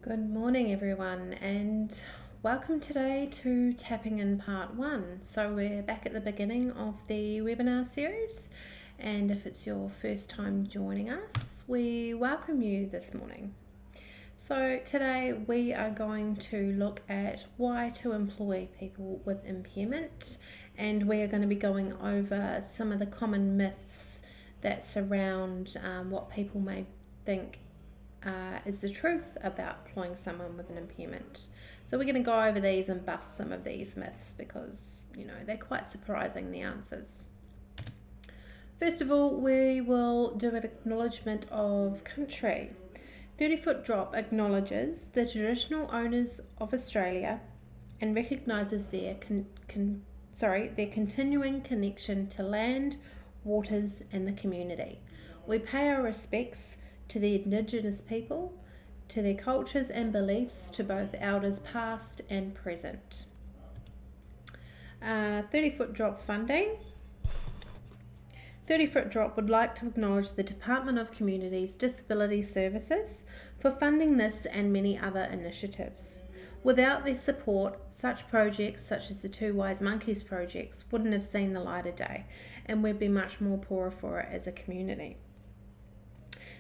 Good morning, everyone, and welcome today to Tapping in Part 1. So, we're back at the beginning of the webinar series, and if it's your first time joining us, we welcome you this morning. So, today we are going to look at why to employ people with impairment, and we are going to be going over some of the common myths that surround what people may think is the truth about employing someone with an impairment. So we're going to go over these and bust some of these myths because, they're quite surprising, the answers. First of all, we will do an acknowledgement of country. 30-foot drop acknowledges the traditional owners of Australia and recognises their continuing connection to land, waters and the community. We pay our respects to the Indigenous people, to their cultures and beliefs, to both elders past and present. 30-foot drop funding. 30-foot drop would like to acknowledge the Department of Communities Disability Services for funding this and many other initiatives. Without their support, such projects such as the Two Wise Monkeys projects wouldn't have seen the light of day, and we'd be much more poorer for it as a community.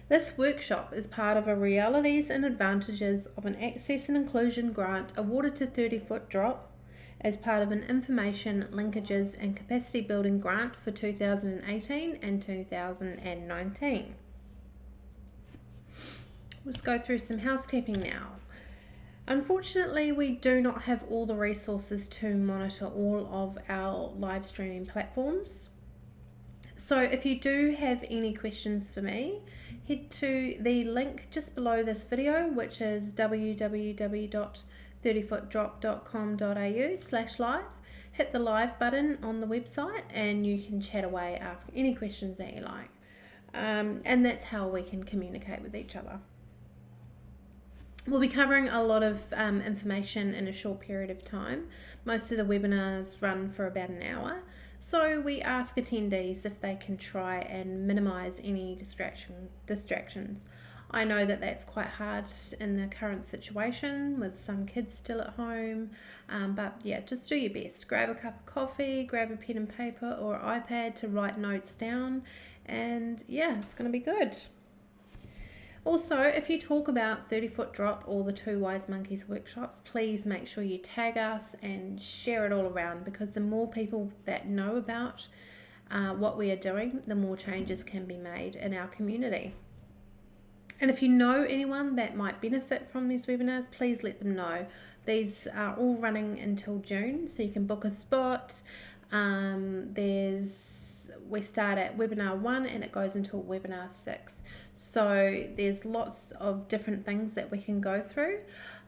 This workshop is part of a Realities and Advantages of an Access and Inclusion grant awarded to 30-foot drop as part of an Information, Linkages and Capacity Building grant for 2018 and 2019. Let's go through some housekeeping now. Unfortunately, we do not have all the resources to monitor all of our live streaming platforms. So if you do have any questions for me, head to the link just below this video, which is www.30footdrop.com.au/live. Hit the live button on the website and you can chat away, ask any questions that you like. And that's how we can communicate with each other. We'll be covering a lot of information in a short period of time. Most of the webinars run for about an hour. So we ask attendees if they can try and minimise any distractions. I know that that's quite hard in the current situation with some kids still at home, but yeah, just do your best. Grab a cup of coffee, grab a pen and paper or iPad to write notes down, and yeah, it's going to be good. Also, if you talk about 30-foot drop or the Two Wise Monkeys workshops, please make sure you tag us and share it all around, because the more people that know about what we are doing, the more changes can be made in our community. And if you know anyone that might benefit from these webinars, please let them know. These are all running until June, so you can book a spot. We start at webinar 1 and it goes until webinar 6. So there's lots of different things that we can go through,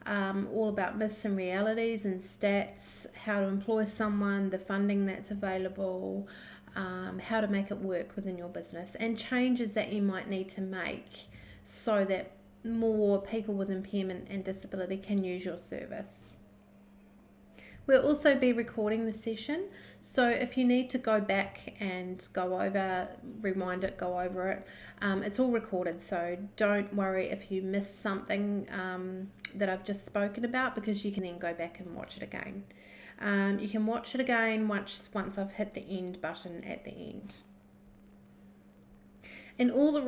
all about myths and realities and stats, how to employ someone, the funding that's available, how to make it work within your business, and changes that you might need to make so that more people with impairment and disability can use your service. We'll also be recording the session, so if you need to go back and rewind it, go over it, it's all recorded, so don't worry if you miss something that I've just spoken about, because you can then go back and watch it again. You can watch it again once I've hit the end button at the end. And all the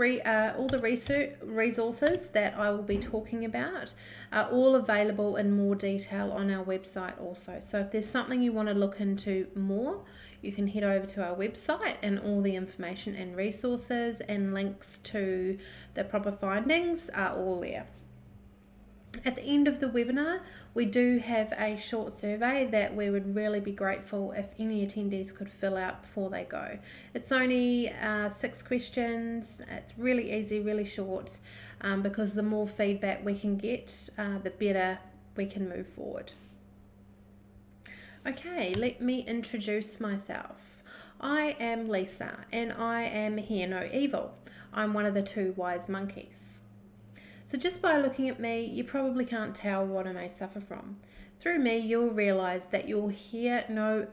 resources that I will be talking about are all available in more detail on our website also. So if there's something you want to look into more, you can head over to our website, and all the information and resources and links to the proper findings are all there. At the end of the webinar, we do have a short survey that we would really be grateful if any attendees could fill out before they go. It's only 6 questions. It's really easy, really short, because the more feedback we can get, the better we can move forward. Okay, let me introduce myself. I am Lisa and I am Hear No Evil. I'm one of the Two Wise Monkeys. So just by looking at me, you probably can't tell what I may suffer from. Through me, you'll realise that you'll hear no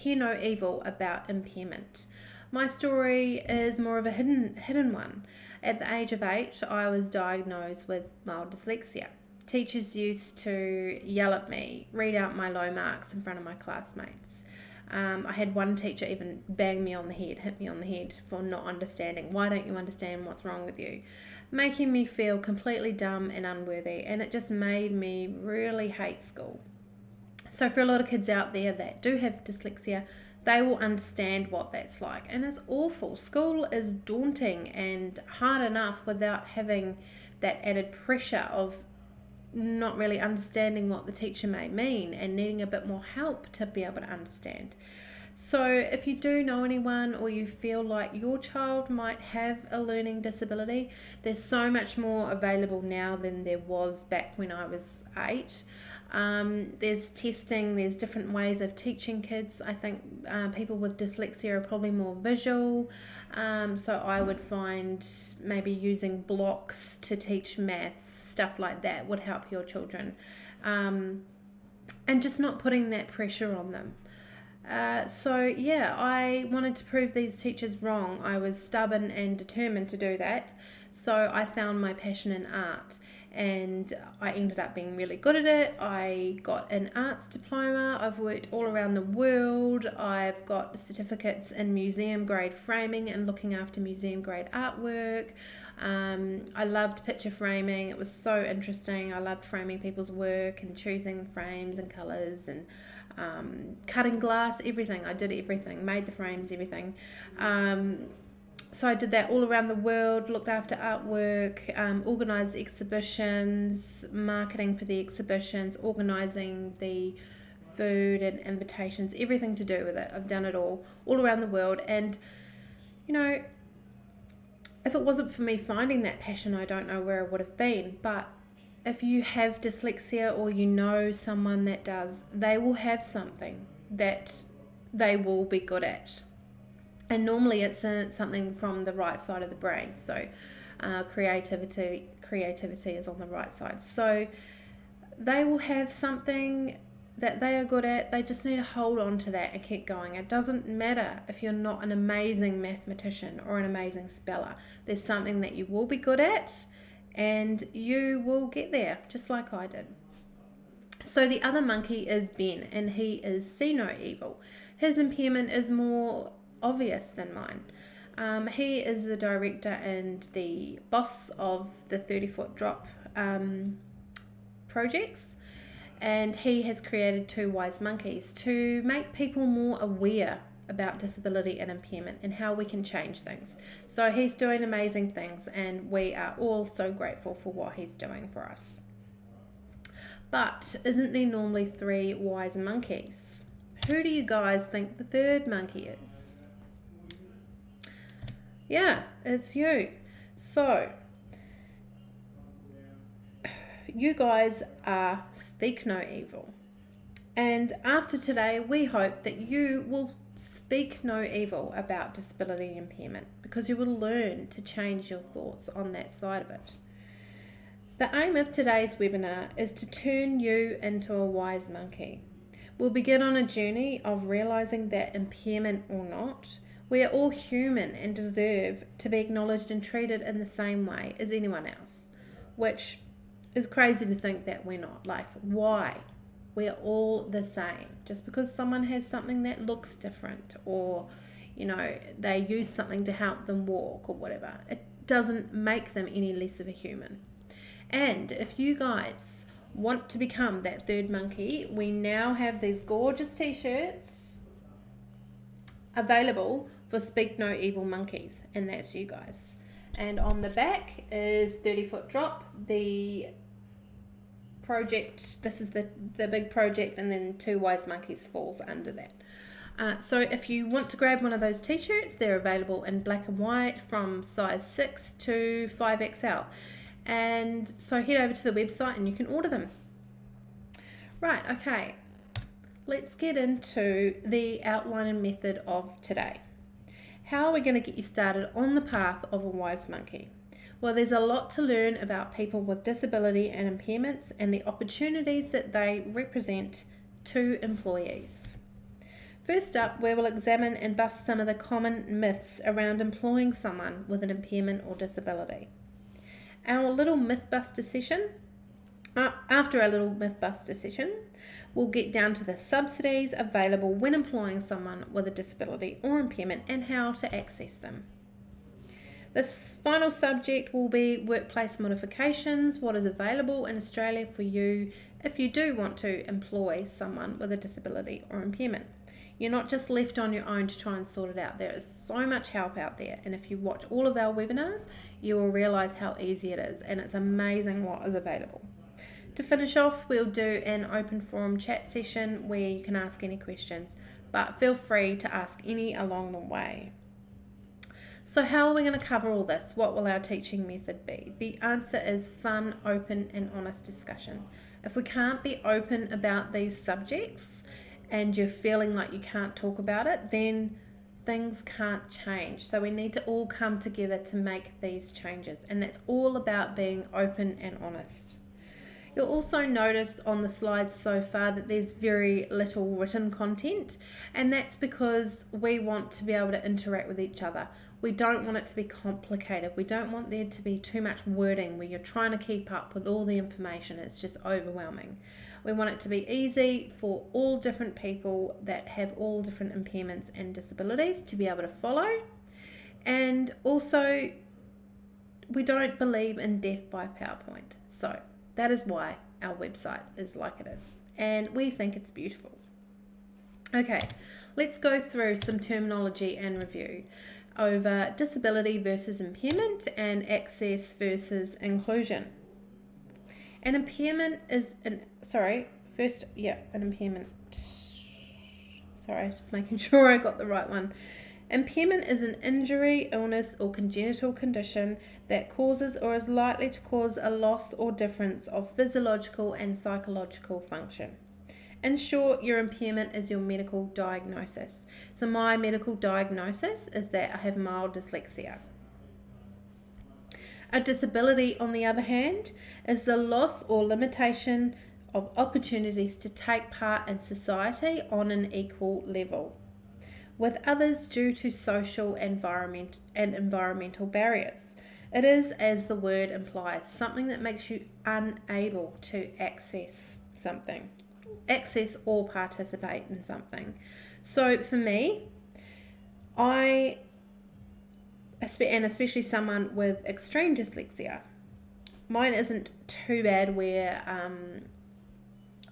evil about impairment. My story is more of a hidden one. At the age of 8, I was diagnosed with mild dyslexia. Teachers used to yell at me, read out my low marks in front of my classmates. I had one teacher even bang me on the head, hit me on the head for not understanding. Why don't you understand what's wrong with you? Making me feel completely dumb and unworthy, and it just made me really hate school. So for a lot of kids out there that do have dyslexia, they will understand what that's like, and it's awful. School is daunting and hard enough without having that added pressure of not really understanding what the teacher may mean and needing a bit more help to be able to understand. So if you do know anyone, or you feel like your child might have a learning disability, there's so much more available now than there was back when I was 8. There's testing, there's different ways of teaching kids. I think people with dyslexia are probably more visual, so I would find maybe using blocks to teach maths, stuff like that would help your children, and just not putting that pressure on them. So yeah, I wanted to prove these teachers wrong. I was stubborn and determined to do that. So I found my passion in art, and I ended up being really good at it. I got an arts diploma. I've worked all around the world. I've got certificates in museum grade framing and looking after museum grade artwork. I loved picture framing. It was so interesting. I loved framing people's work and choosing frames and colours and cutting glass, everything. I did everything, made the frames, everything. So I did that all around the world, looked after artwork, organised exhibitions, marketing for the exhibitions, organising the food and invitations, everything to do with it. I've done it all around the world. And, you know, if it wasn't for me finding that passion, I don't know where I would have been. But if you have dyslexia, or you know someone that does, they will have something that they will be good at. And normally it's something from the right side of the brain. So creativity is on the right side. So they will have something that they are good at. They just need to hold on to that and keep going. It doesn't matter if you're not an amazing mathematician or an amazing speller. There's something that you will be good at, and you will get there, just like I did. So the other monkey is Ben, and he is see no evil. His impairment is more obvious than mine. He is the director and the boss of the 30-foot drop projects, and he has created 2 wise monkeys to make people more aware about disability and impairment and how we can change things. So he's doing amazing things, and we are all so grateful for what he's doing for us. But isn't there normally 3 wise monkeys? Who do you guys think the 3rd monkey is? Yeah, it's you. So you guys are speak no evil. And after today, we hope that you will speak no evil about disability and impairment, because you will learn to change your thoughts on that side of it. The aim of today's webinar is to turn you into a wise monkey. We'll begin on a journey of realizing that, impairment or not, we are all human and deserve to be acknowledged and treated in the same way as anyone else, which is crazy to think that we're not. Like, why? We're all the same. Just because someone has something that looks different, or, you know, they use something to help them walk or whatever, it doesn't make them any less of a human. And if you guys want to become that 3rd monkey, we now have these gorgeous t-shirts available for Speak No Evil monkeys, and that's you guys. And on the back is 30-foot drop, the project. This is the big project, and then 2 wise monkeys falls under that. So if you want to grab one of those t-shirts, they're available in black and white from size 6 to 5XL. And so head over to the website and you can order them. Right, okay. Let's get into the outline and method of today. How are we going to get you started on the path of a wise monkey? Well, there's a lot to learn about people with disability and impairments and the opportunities that they represent to employees. First up, we will examine and bust some of the common myths around employing someone with an impairment or disability. Our little mythbuster session, after our little mythbuster session, we'll get down to the subsidies available when employing someone with a disability or impairment and how to access them. This final subject will be workplace modifications, what is available in Australia for you if you do want to employ someone with a disability or impairment. You're not just left on your own to try and sort it out. There is so much help out there, and if you watch all of our webinars, you will realise how easy it is, and it's amazing what is available. To finish off, we'll do an open forum chat session where you can ask any questions, but feel free to ask any along the way. So how are we going to cover all this? What will our teaching method be? The answer is fun, open and honest discussion. If we can't be open about these subjects and you're feeling like you can't talk about it, then things can't change. So we need to all come together to make these changes, and that's all about being open and honest. You'll also notice on the slides so far that there's very little written content, and that's because we want to be able to interact with each other. We don't want it to be complicated. We don't want there to be too much wording where you're trying to keep up with all the information. It's just overwhelming. We want it to be easy for all different people that have all different impairments and disabilities to be able to follow. And also, we don't believe in death by PowerPoint. So that is why our website is like it is. And we think it's beautiful. Okay, let's go through some terminology and review over disability versus impairment and access versus inclusion. An impairment is an impairment. Sorry, just making sure I got the right one. Impairment is an injury, illness, or congenital condition that causes or is likely to cause a loss or difference of physiological and psychological function. In short, your impairment is your medical diagnosis. So my medical diagnosis is that I have mild dyslexia. A disability, on the other hand, is the loss or limitation of opportunities to take part in society on an equal level with others due to social and environmental barriers. It is, as the word implies, something that makes you unable to access or participate in something. So for me, and especially someone with extreme dyslexia, mine isn't too bad where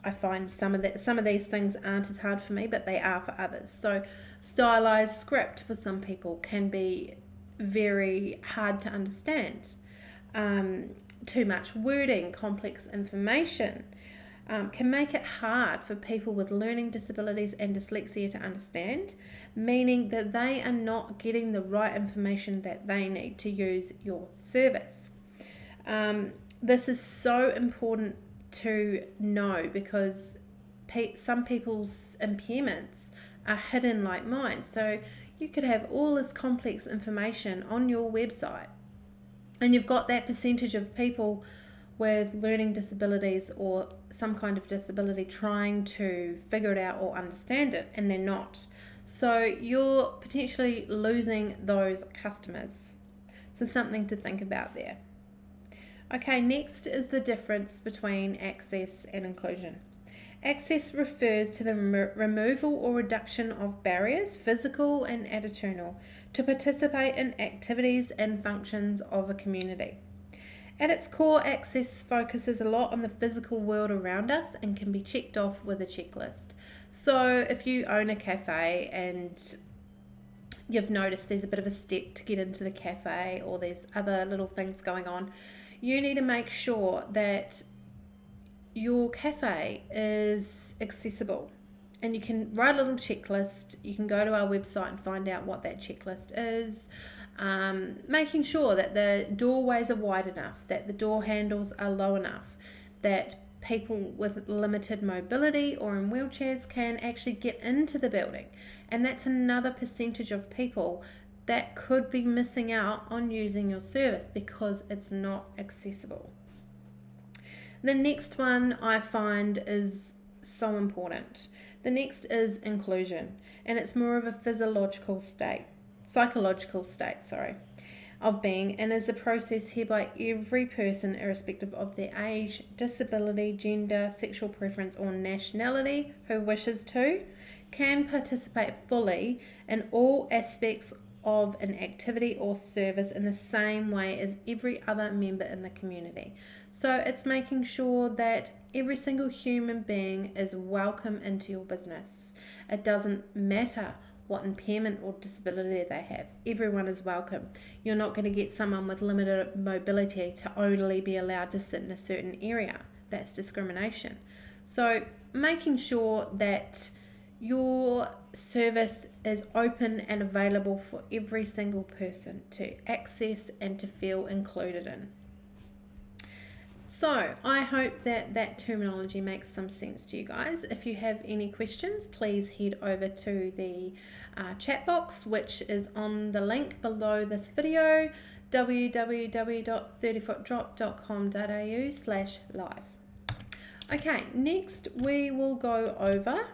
I find some of these things aren't as hard for me, but they are for others. So stylized script for some people can be very hard to understand. Too much wording, complex information can make it hard for people with learning disabilities and dyslexia to understand, meaning that they are not getting the right information that they need to use your service. This is so important to know because some people's impairments are hidden like mine. So you could have all this complex information on your website and you've got that percentage of people with learning disabilities or some kind of disability trying to figure it out or understand it, and they're not. So you're potentially losing those customers. So something to think about there. Okay, next is the difference between access and inclusion. Access refers to the removal or reduction of barriers, physical and attitudinal, to participate in activities and functions of a community. At its core, access focuses a lot on the physical world around us and can be checked off with a checklist. So if you own a cafe and you've noticed there's a bit of a step to get into the cafe or there's other little things going on, you need to make sure that your cafe is accessible. And you can write a little checklist. You can go to our website and find out what that checklist is. Making sure that the doorways are wide enough, that the door handles are low enough, that people with limited mobility or in wheelchairs can actually get into the building. And that's another percentage of people that could be missing out on using your service because it's not accessible. The next one I find is so important. The next is inclusion, and it's more of a psychological state, of being, and is a process hereby every person, irrespective of their age, disability, gender, sexual preference, or nationality, who wishes to, can participate fully in all aspects of an activity or service in the same way as every other member in the community. So it's making sure that every single human being is welcome into your business. It doesn't matter what impairment or disability they have. Everyone is welcome. You're not going to get someone with limited mobility to only be allowed to sit in a certain area. That's discrimination. So making sure that your service is open and available for every single person to access and to feel included in. So I hope that terminology makes some sense to you guys. If you have any questions, please head over to the chat box, which is on the link below this video, www.30footdrop.com.au/live. Okay, next we will go over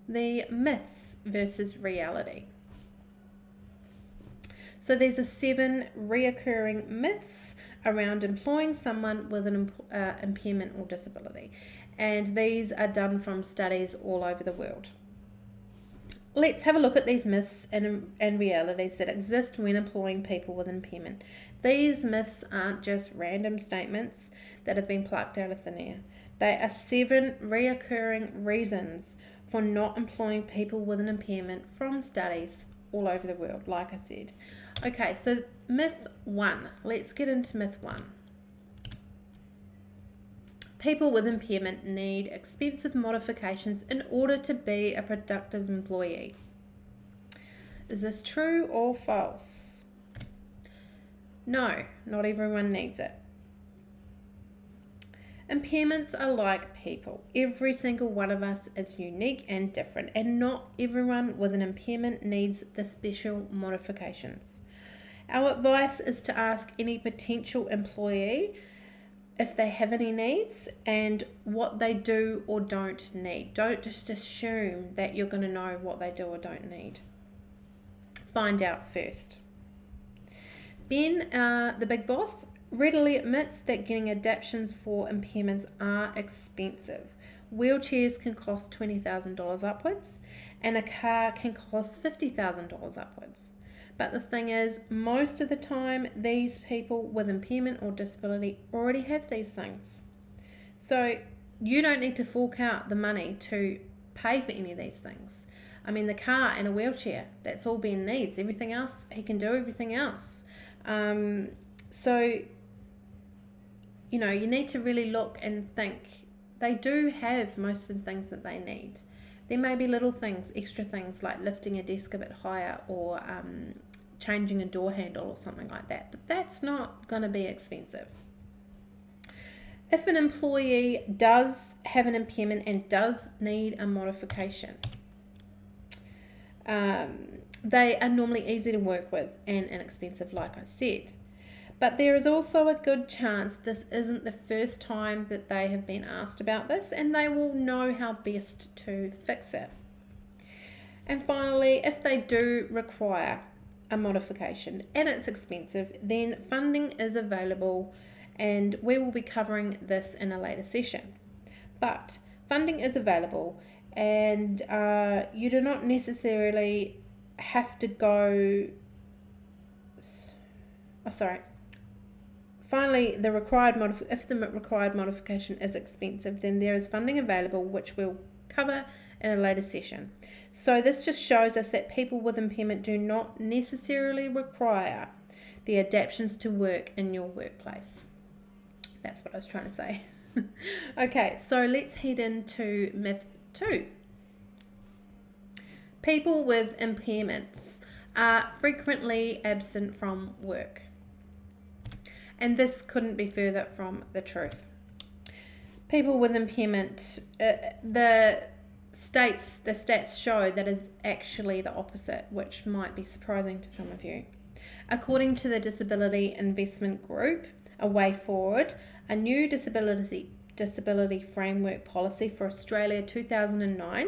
the myths versus reality. So there's 7 reoccurring myths around employing someone with an impairment or disability, and these are done from studies all over the world. Let's have a look at these myths and realities that exist when employing people with impairment. These myths aren't just random statements that have been plucked out of thin air. They are 7 reoccurring reasons for not employing people with an impairment from studies all over the world, like I said. Okay, so myth 1. Let's get into myth 1. People with impairment need expensive modifications in order to be a productive employee. Is this true or false? No, not everyone needs it. Impairments are like people. Every single one of us is unique and different, and not everyone with an impairment needs the special modifications. Our advice is to ask any potential employee if they have any needs and what they do or don't need. Don't just assume that you're going to know what they do or don't need. Find out first. Ben, the big boss, readily admits that getting adaptations for impairments are expensive. Wheelchairs can cost $20,000 upwards, and a car can cost $50,000 upwards. But the thing is, most of the time, these people with impairment or disability already have these things. So you don't need to fork out the money to pay for any of these things. I mean, the car and a wheelchair, that's all Ben needs. Everything else, he can do everything else. So, you know, you need to really look and think. They do have most of the things that they need. There may be little things, extra things like lifting a desk a bit higher or changing a door handle or something like that. But that's not going to be expensive. If an employee does have an impairment and does need a modification, they are normally easy to work with and inexpensive, like I said. But there is also a good chance this isn't the first time that they have been asked about this, and they will know how best to fix it. And finally, if they do require a modification and it's expensive, then funding is available, and we will be covering this in a later session. But funding is available, and you do not necessarily have to go... Finally, if the required modification is expensive, then there is funding available, which we'll cover in a later session. So this just shows us that people with impairment do not necessarily require the adaptations to work in your workplace. That's what I was trying to say. Okay, so let's head into myth 2. People with impairments are frequently absent from work. And this couldn't be further from the truth. People with impairment, the stats show that is actually the opposite, which might be surprising to some of you. According to the Disability Investment Group, A Way Forward, a new disability Disability Framework Policy for Australia 2009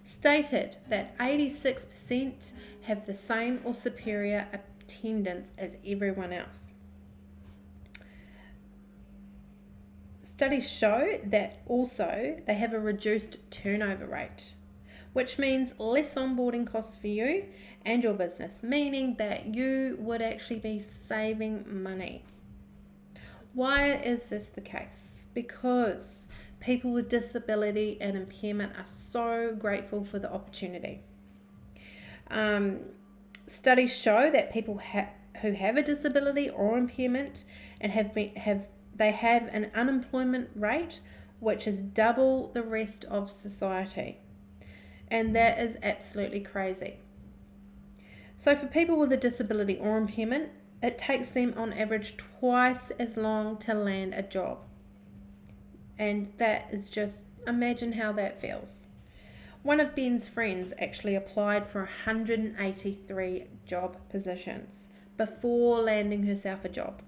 stated that 86% have the same or superior attendance as everyone else. Studies show that also they have a reduced turnover rate, which means less onboarding costs for you and your business, meaning that you would actually be saving money. Why is this the case? Because people with disability and impairment are so grateful for the opportunity. Studies show that people who have a disability or impairment and have an unemployment rate which is double the rest of society. And that is absolutely crazy. So for people with a disability or impairment, it takes them on average twice as long to land a job. And that is just, imagine how that feels. One of Ben's friends actually applied for 183 job positions before landing herself a job.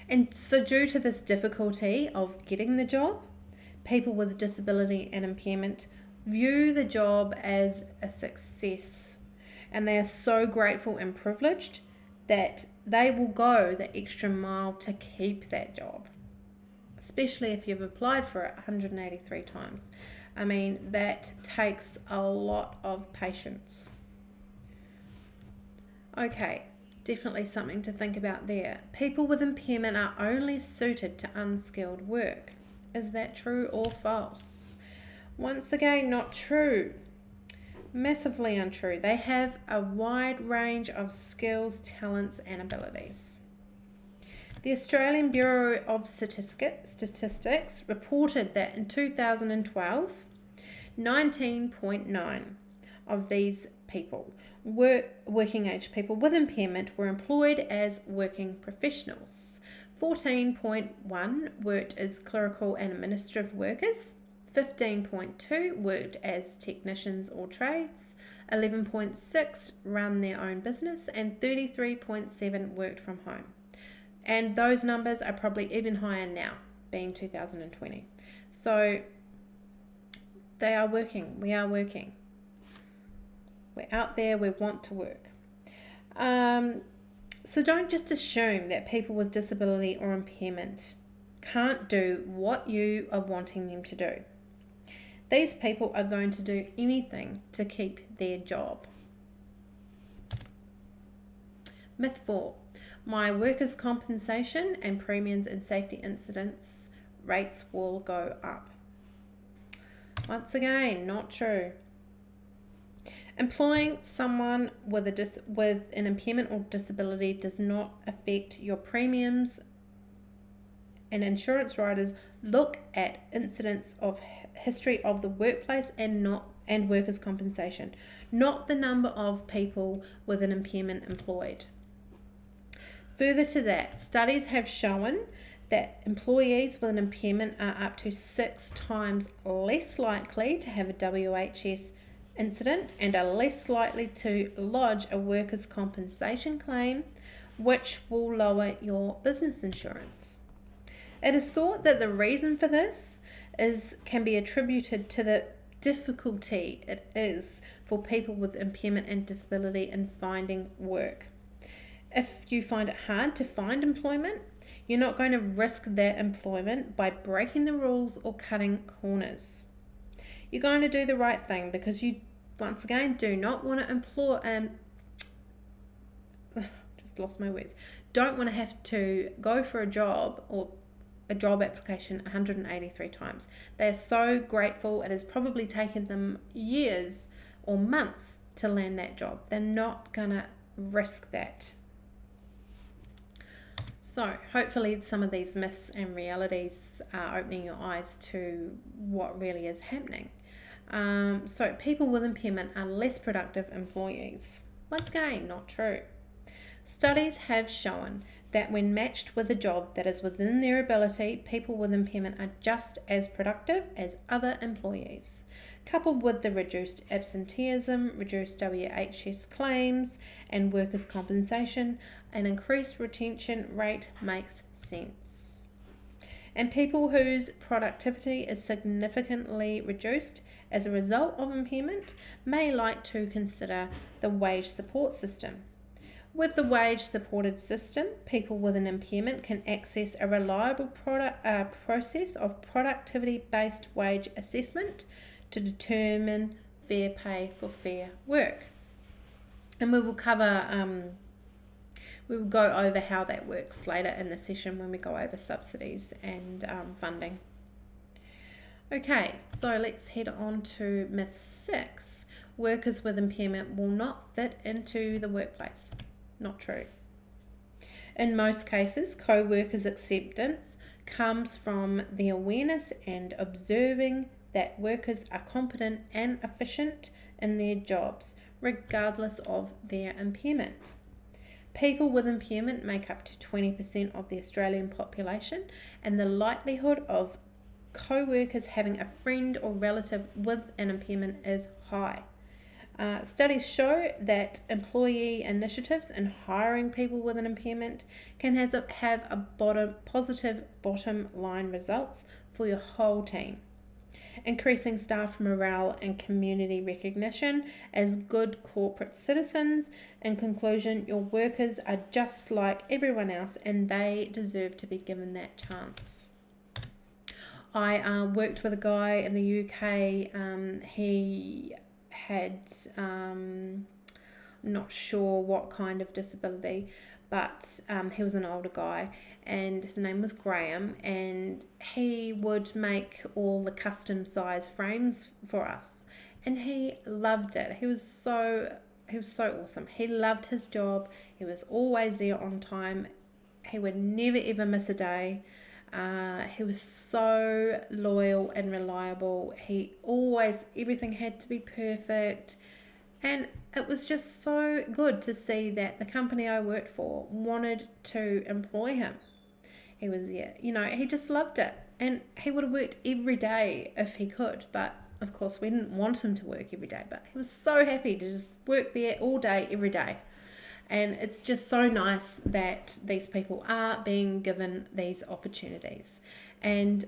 And so due to this difficulty of getting the job, people with disability and impairment view the job as a success, and they are so grateful and privileged that they will go the extra mile to keep that job, especially if you've applied for it 183 times. I mean, that takes a lot of patience. Okay, definitely something to think about there. People with impairment are only suited to unskilled work. Is that true or false? Once again, not true. Massively untrue. They have a wide range of skills, talents, and abilities. The Australian Bureau of Statistics reported that in 2012, 19.9% of these people, working age people with impairment, were employed as working professionals. 14.1% worked as clerical and administrative workers. 15.2% worked as technicians or trades. 11.6% run their own business, and 33.7% worked from home. And those numbers are probably even higher now, being 2020. So they are working. We are working. We're out there. We want to work. So don't just assume that people with disability or impairment can't do what you are wanting them to do. These people are going to do anything to keep their job. Myth 4. My workers' compensation and premiums and safety incidents rates will go up. Once again, not true. Employing someone with an impairment or disability does not affect your premiums, and insurance writers look at incidents of history of the workplace and workers' compensation, not the number of people with an impairment employed. Further to that, studies have shown that employees with an impairment are up to 6 times less likely to have a WHS incident and are less likely to lodge a workers' compensation claim, which will lower your business insurance. It is thought that the reason for this can be attributed to the difficulty it is for people with impairment and disability in finding work. If you find it hard to find employment, you're not going to risk that employment by breaking the rules or cutting corners. You're going to do the right thing because you, once again, do not want to don't want to have to go for a job or a job application 183 times. They're so grateful. It has probably taken them years or months to land that job. They're not going to risk that. So hopefully some of these myths and realities are opening your eyes to what really is happening. So people with impairment are less productive employees. Once again, not true. Studies have shown that when matched with a job that is within their ability, people with impairment are just as productive as other employees. Coupled with the reduced absenteeism, reduced WHS claims, and workers' compensation, an increased retention rate makes sense. And people whose productivity is significantly reduced as a result of impairment may like to consider the wage support system. With the wage supported system, people with an impairment can access a reliable process of productivity based wage assessment to determine fair pay for fair work. And we will go over how that works later in the session when we go over subsidies and funding. Okay, so let's head on to myth 6. Workers with impairment will not fit into the workplace. Not true. In most cases, co-workers' acceptance comes from the awareness and observing that workers are competent and efficient in their jobs, regardless of their impairment. People with impairment make up to 20% of the Australian population, and the likelihood of co-workers having a friend or relative with an impairment is high. Studies show that employee initiatives in hiring people with an impairment can have a positive bottom line results for your whole team, increasing staff morale and community recognition as good corporate citizens. In conclusion, your workers are just like everyone else and they deserve to be given that chance. I worked with a guy in the UK. He had, not sure what kind of disability, but he was an older guy and his name was Graham, and he would make all the custom size frames for us and he loved it. He was so awesome. He loved his job. He was always there on time. He would never ever miss a day. He was so loyal and reliable. Everything had to be perfect. And it was just so good to see that the company I worked for wanted to employ him. He was there, he just loved it. And he would have worked every day if he could. But of course, we didn't want him to work every day. But he was so happy to just work there all day, every day. And it's just so nice that these people are being given these opportunities. And,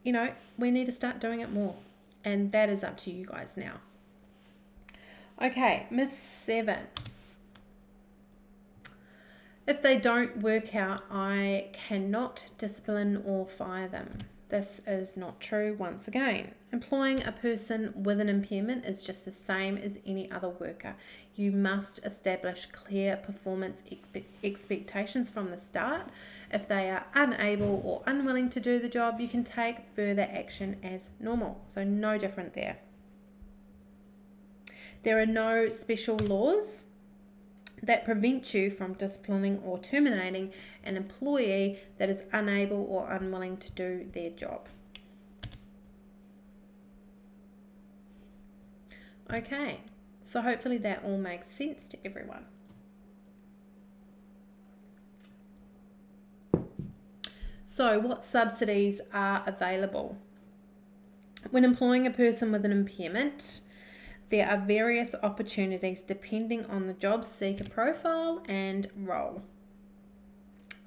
we need to start doing it more. And that is up to you guys now. Okay, myth 7. If they don't work out, I cannot discipline or fire them. This is not true once again. Employing a person with an impairment is just the same as any other worker. You must establish clear performance expectations from the start. If they are unable or unwilling to do the job, you can take further action as normal. So no different there. There are no special laws that prevent you from disciplining or terminating an employee that is unable or unwilling to do their job. Okay, so hopefully that all makes sense to everyone. So what subsidies are available? When employing a person with an impairment, there are various opportunities depending on the job seeker profile and role.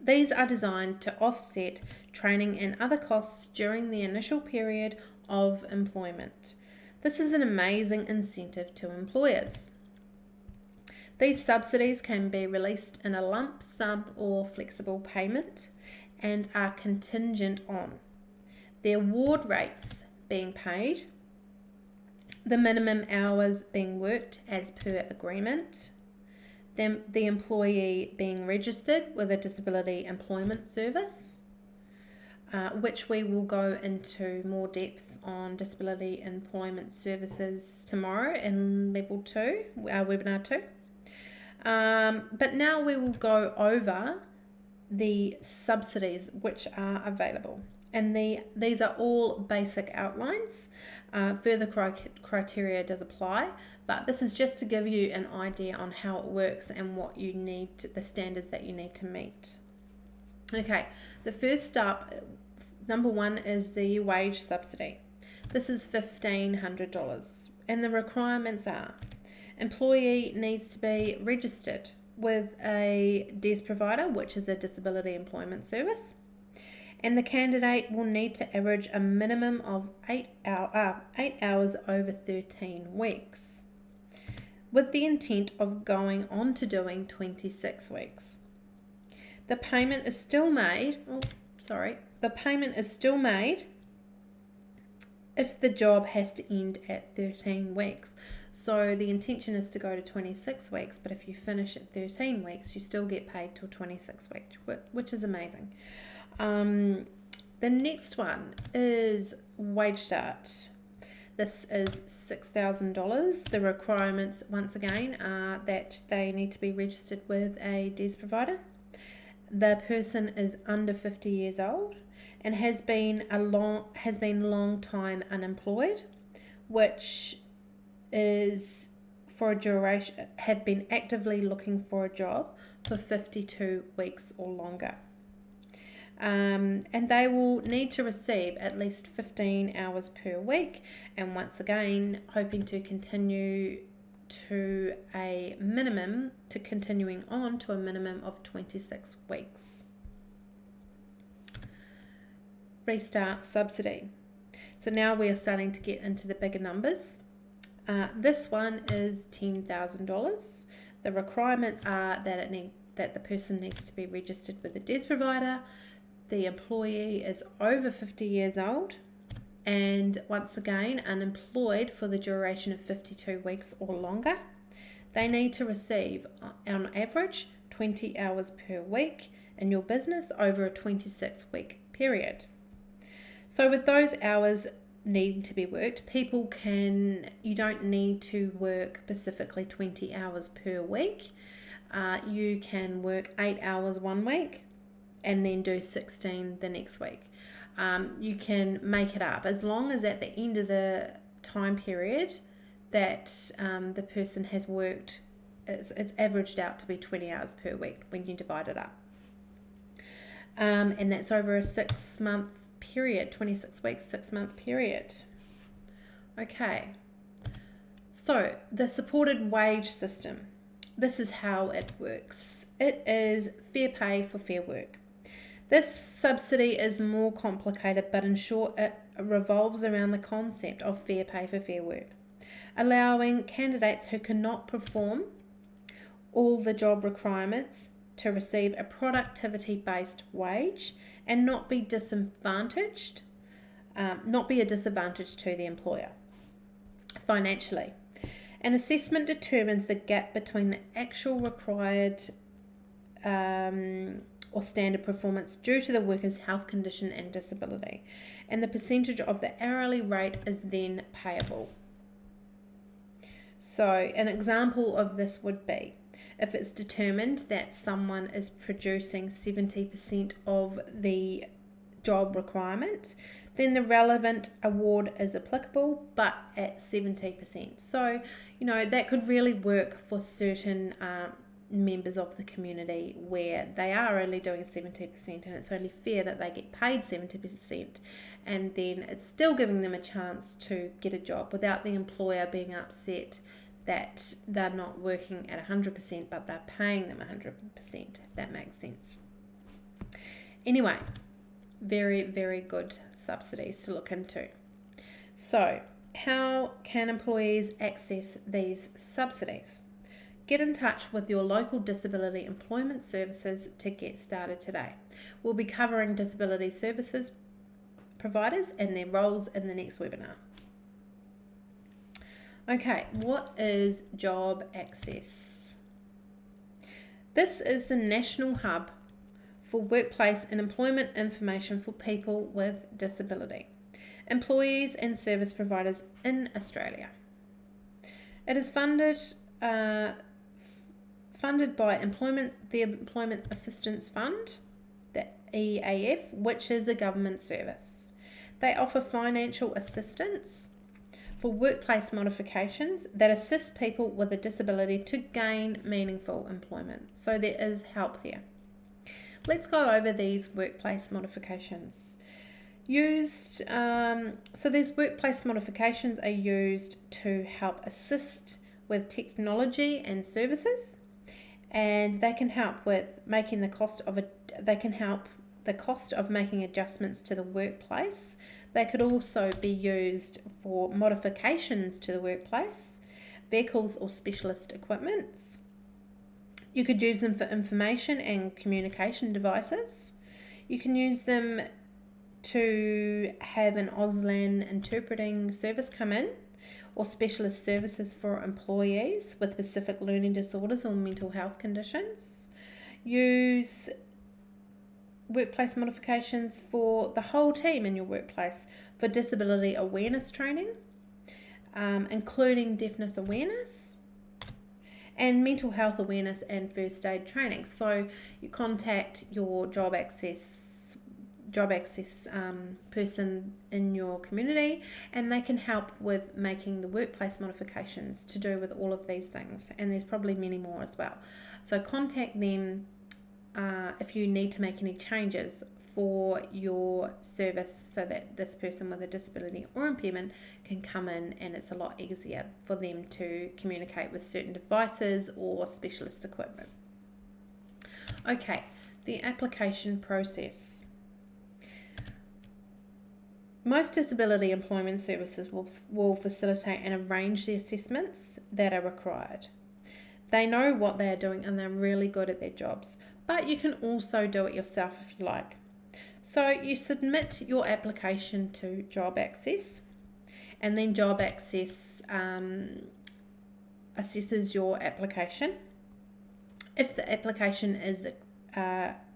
These are designed to offset training and other costs during the initial period of employment. This is an amazing incentive to employers. These subsidies can be released in a lump sum or flexible payment and are contingent on the award rates being paid, the minimum hours being worked as per agreement, the employee being registered with a disability employment service, which we will go into more depth on disability employment services tomorrow in level 2, our webinar 2. But now we will go over the subsidies which are available. And these are all basic outlines. Further criteria does apply, but this is just to give you an idea on how it works and what you need, the standards that you need to meet. Okay, the first up, number 1, is the wage subsidy. This is $1,500, and the requirements are: employee needs to be registered with a DES provider, which is a disability employment service, and the candidate will need to average a minimum of 8 hours over 13 weeks, with the intent of going on to doing 26 weeks. The payment is still made. The payment is still made if the job has to end at 13 weeks. So the intention is to go to 26 weeks, but if you finish at 13 weeks, you still get paid till 26 weeks, which is amazing. The next one is wage start. This is $6,000. The requirements, once again, are that they need to be registered with a DES provider. The person is under 50 years old and has been long time unemployed, which is for a duration, have been actively looking for a job for 52 weeks or longer. And they will need to receive at least 15 hours per week, and once again hoping to continue to continuing on to a minimum of 26 weeks. Restart subsidy. So now we are starting to get into the bigger numbers. This one is $10,000. The requirements are that the person needs to be registered with a DES provider. The employee is over 50 years old and once again unemployed for the duration of 52 weeks or longer. They need to receive on average 20 hours per week in your business over a 26-week period. So with those hours needing to be worked, you don't need to work specifically 20 hours per week. You can work 8 hours one week and then do 16 the next week. You can make it up as long as at the end of the time period that the person has worked, it's averaged out to be 20 hours per week when you divide it up. And that's over a 6-month period, 26 weeks, 6-month period. Okay, so the supported wage system. This is how it works. It is fair pay for fair work. This subsidy is more complicated, but in short, it revolves around the concept of fair pay for fair work, allowing candidates who cannot perform all the job requirements to receive a productivity-based wage and not be a disadvantage to the employer financially. An assessment determines the gap between the actual required or standard performance due to the worker's health condition and disability, and the percentage of the hourly rate is then payable. So an example of this would be if it's determined that someone is producing 70% of the job requirement, then the relevant award is applicable, but at 70%. So, that could really work for certain members of the community where they are only doing 70% and it's only fair that they get paid 70%, and then it's still giving them a chance to get a job without the employer being upset that they're not working at 100%, but they're paying them 100%, if that makes sense. Anyway, very, very good subsidies to look into. So, how can employees access these subsidies? Get in touch with your local disability employment services to get started today. We'll be covering disability services providers and their roles in the next webinar. Okay, what is Job Access? This is the national hub for workplace and employment information for people with disability, employees and service providers in Australia. It is funded by the Employment Assistance Fund, the EAF, which is a government service. They offer financial assistance for workplace modifications that assist people with a disability to gain meaningful employment. So there is help there. Let's go over these workplace modifications. So these workplace modifications are used to help assist with technology and services, and they can help with making the cost of they can help the cost of making adjustments to the workplace. They could also be used for modifications to the workplace, vehicles or specialist equipments. You could use them for information and communication devices. You can use them to have an Auslan interpreting service come in, or specialist services for employees with specific learning disorders or mental health conditions. Use workplace modifications for the whole team in your workplace for disability awareness training, including deafness awareness and mental health awareness and first aid training. So you contact your job access person in your community, and they can help with making the workplace modifications to do with all of these things, and there's probably many more as well. So contact them if you need to make any changes for your service, so that this person with a disability or impairment can come in, and it's a lot easier for them to communicate with certain devices or specialist equipment. Okay, the application process. Most disability employment services will facilitate and arrange the assessments that are required. They know what they are doing and they're really good at their jobs, but you can also do it yourself if you like. So you submit your application to Job Access, and then Job Access assesses your application. If the application is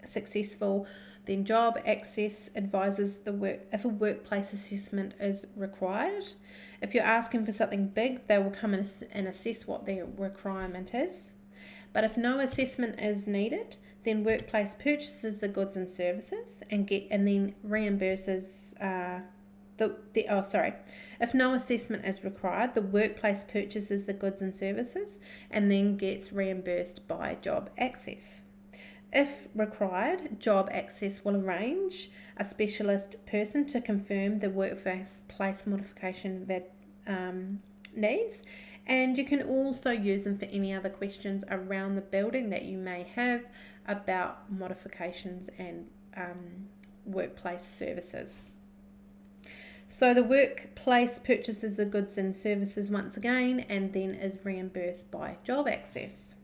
successful, then Job Access advises if a workplace assessment is required. If you're asking for something big, they will come and assess what their requirement is. But if no assessment is needed, then workplace purchases the goods and services and then reimburses If no assessment is required, the workplace purchases the goods and services and then gets reimbursed by Job Access. If required, Job Access will arrange a specialist person to confirm the workplace modification needs, and you can also use them for any other questions around the building that you may have about modifications and workplace services. So the workplace purchases the goods and services once again and then is reimbursed by Job Access.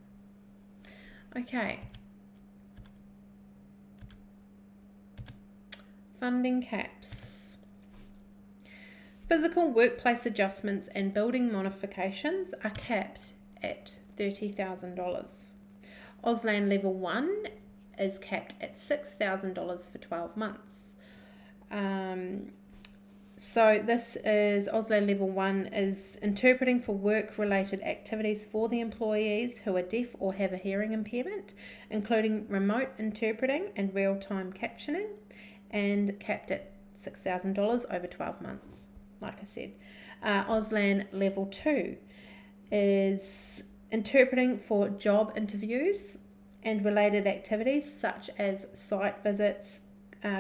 Okay. Funding caps. Physical workplace adjustments and building modifications are capped at $30,000. Auslan Level 1 is capped at $6,000 for 12 months. So this is Auslan Level 1 is interpreting for work-related activities for the employees who are deaf or have a hearing impairment, including remote interpreting and real-time captioning, and capped at $6,000 over 12 months, like I said. Auslan Level 2 is interpreting for job interviews and related activities such as site visits,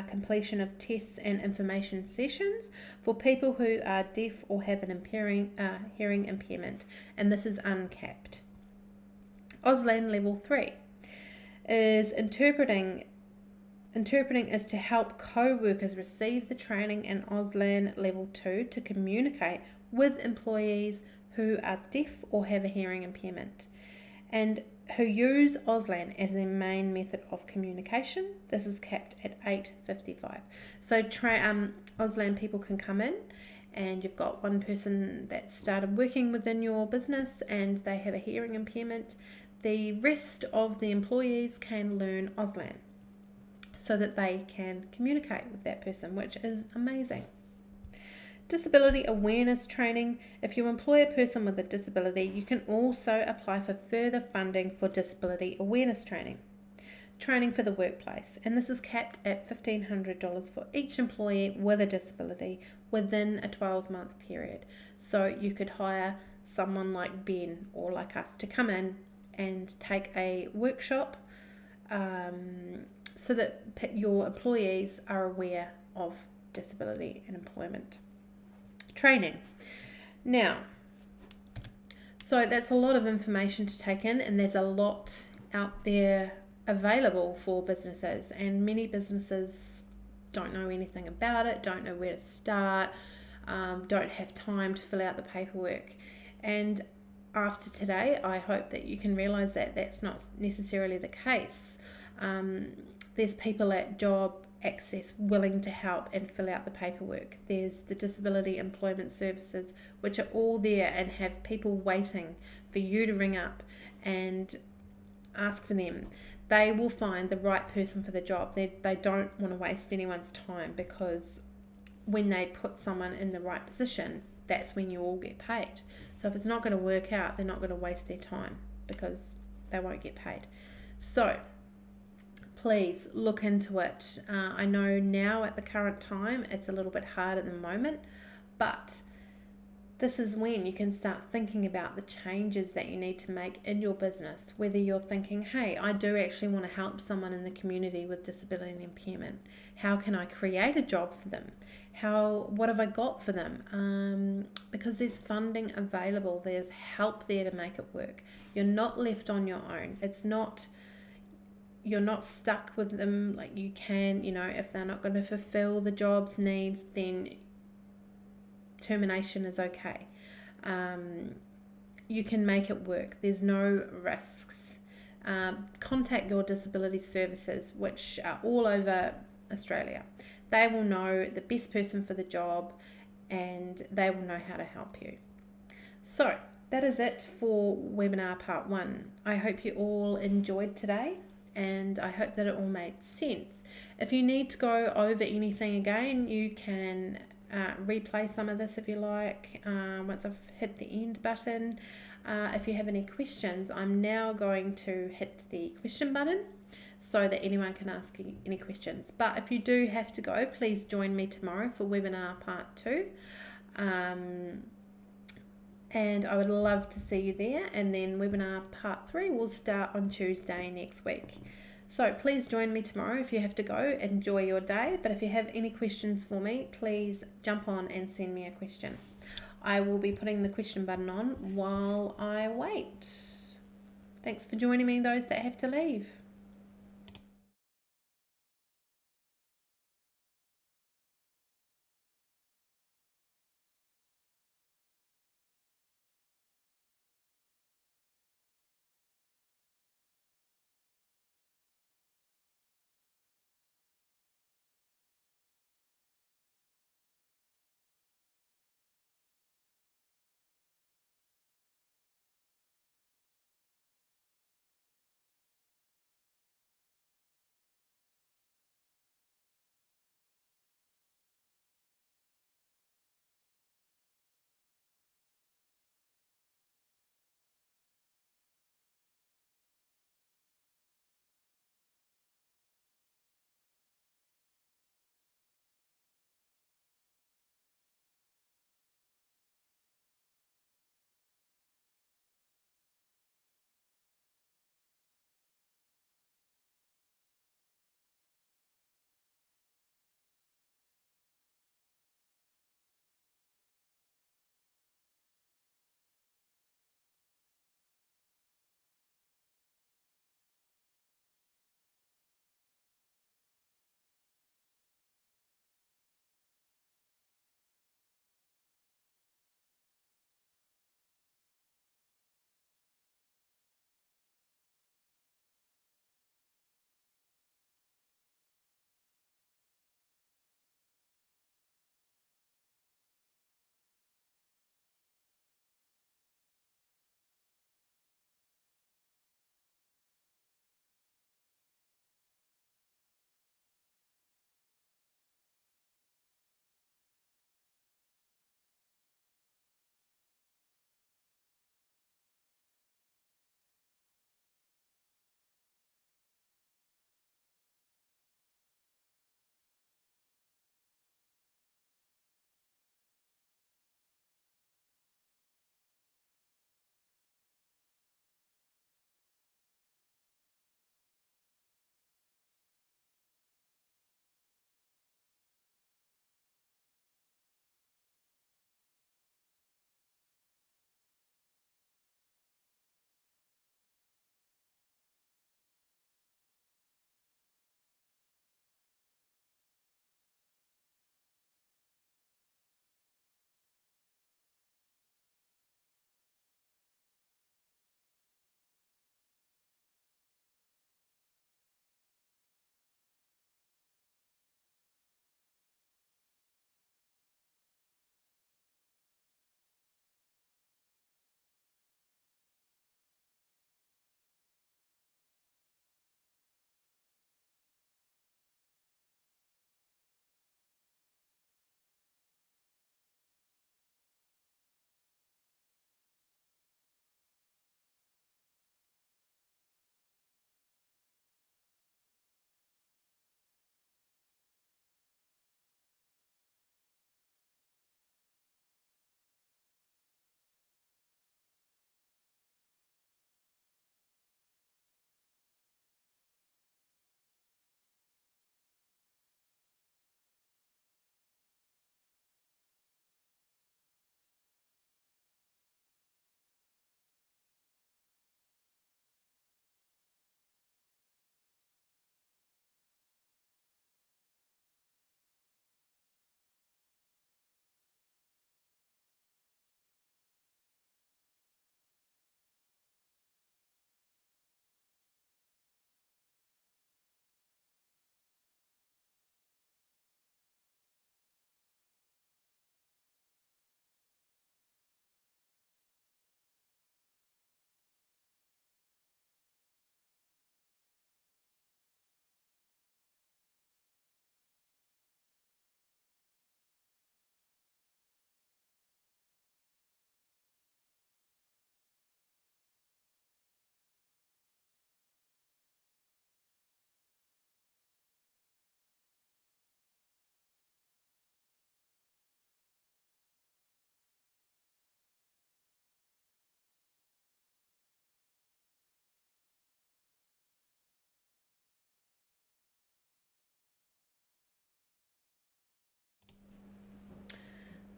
completion of tests and information sessions for people who are deaf or have an hearing impairment, and this is uncapped. Auslan Level 3 is interpreting is to help co-workers receive the training in Auslan Level 2 to communicate with employees who are deaf or have a hearing impairment and who use Auslan as their main method of communication. This is capped at $8.55. So Auslan people can come in, and you've got one person that started working within your business and they have a hearing impairment. The rest of the employees can learn Auslan so that they can communicate with that person, which is amazing. Disability awareness training. If you employ a person with a disability, you can also apply for further funding for disability awareness training. Training for the workplace, and this is capped at $1,500 for each employee with a disability within a 12-month period. So you could hire someone like Ben or like us to come in and take a workshop so that your employees are aware of disability and employment training. Now, so that's a lot of information to take in, and there's a lot out there available for businesses, and many businesses don't know anything about it, don't know where to start, don't have time to fill out the paperwork. And after today, I hope that you can realize that that's not necessarily the case. There's people at Job Access willing to help and fill out the paperwork. There's the Disability Employment Services, which are all there and have people waiting for you to ring up and ask for them. They will find the right person for the job. They don't want to waste anyone's time, because when they put someone in the right position, that's when you all get paid. So if it's not going to work out, they're not going to waste their time, because they won't get paid. So please look into it. I know now at the current time it's a little bit hard at the moment, but this is when you can start thinking about the changes that you need to make in your business. Whether you're thinking, hey, I do actually want to help someone in the community with disability and impairment. How can I create a job for them? What have I got for them? Because there's funding available. There's help there to make it work. You're not left on your own. You're not stuck with them. Like, you can, if they're not going to fulfill the job's needs, then termination is okay. You can make it work. There's no risks. Contact your disability services, which are all over Australia. They will know the best person for the job, and they will know how to help you. So that is it for webinar part 1. I hope you all enjoyed today, and I hope that it all made sense. If you need to go over anything again, you can replay some of this if you like, once I've hit the end button. If you have any questions, I'm now going to hit the question button so that anyone can ask any questions. But if you do have to go, please join me tomorrow for webinar part 2. And I would love to see you there. And then webinar part 3 will start on Tuesday next week. So please join me tomorrow. If you have to go, enjoy your day. But if you have any questions for me, please jump on and send me a question. I will be putting the question button on while I wait. Thanks for joining me, those that have to leave.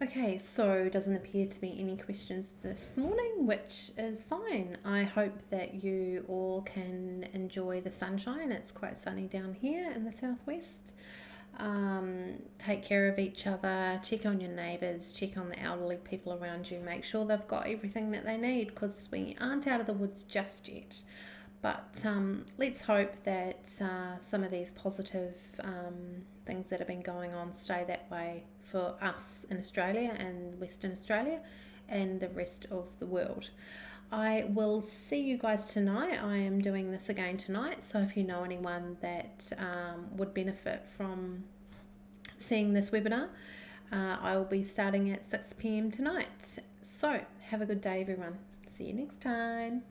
Okay, so doesn't appear to be any questions this morning, which is fine. I hope that you all can enjoy the sunshine. It's quite sunny down here in the southwest. Take care of each other, check on your neighbours, check on the elderly people around you, make sure they've got everything that they need, because we aren't out of the woods just yet. But let's hope that some of these positive things that have been going on stay that way for us in Australia and Western Australia and the rest of the world. I will see you guys tonight. I am doing this again tonight, so if you know anyone that would benefit from seeing this webinar, I will be starting at 6 p.m. tonight. So have a good day, everyone. See you next time.